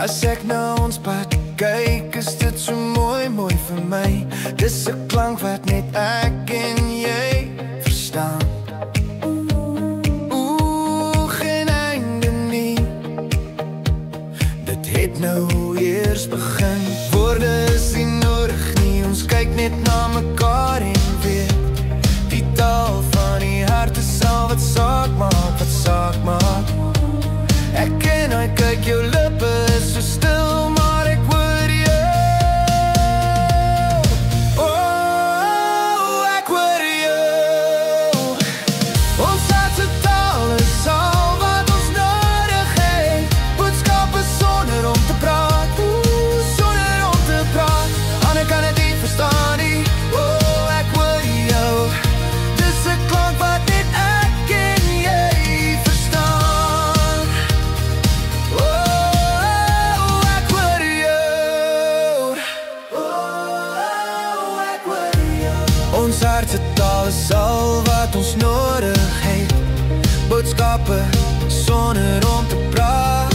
As ek na ons pad kyk, is dit so mooi, mooi vir my. Dis 'n klank wat net ek en jy verstaan. Geen einde nie. Dit het nou eers begin. Woorde is nie nodig nie. Ons kyk net na mekaar en weet die taal van die hart is al wat saak maak, wat saak maak. Ek en hy kyk, jou lippe is so stil, maar ek hoor jou. Oh, ek hoor jou. Ons hart se taal is al wat ons nodig het. Boodskappe sonder om te praat, sonder om te praat. Ander kan het nie verstaan nie. Oh, ek hoor jou. Dis 'n klank wat net ek en jy verstaan. Oh, ek hoor jou. Oh, ek hoor jou. Ons hart se taal is al wat ons nodig het. Boodskappe sonder om te praat.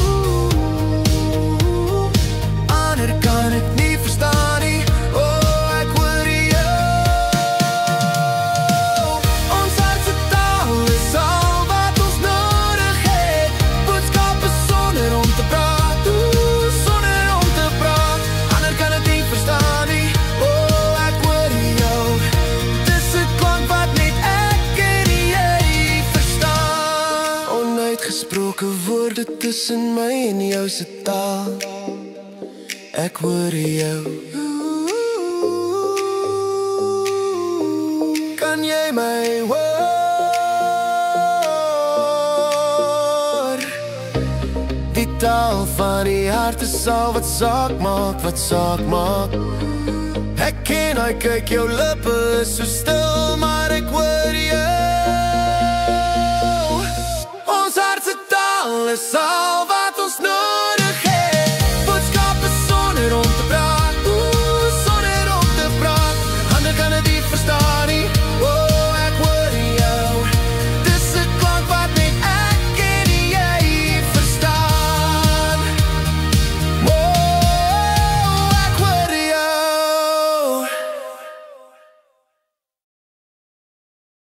Ander kan het nie verstaan nie. Oh, ek hoor jou. Ons hart se taal is al wat ons nodig het. Boodskappe sonder om te praat, sonder om te praat. Ander kan het nie verstaan nie. Oh, ek hoor jou. Dis 'n klank wat net ek en jy verstaan. Onuitgesproke woorde tussen my en jou se taal. Ek hoor jou. Kan jy my hoor? Die taal van die hart is al wat saak maak, wat saak maak. Ek en hy kyk, jou lippe is so stil, maar ek hoor jou. Ons hart se taal is al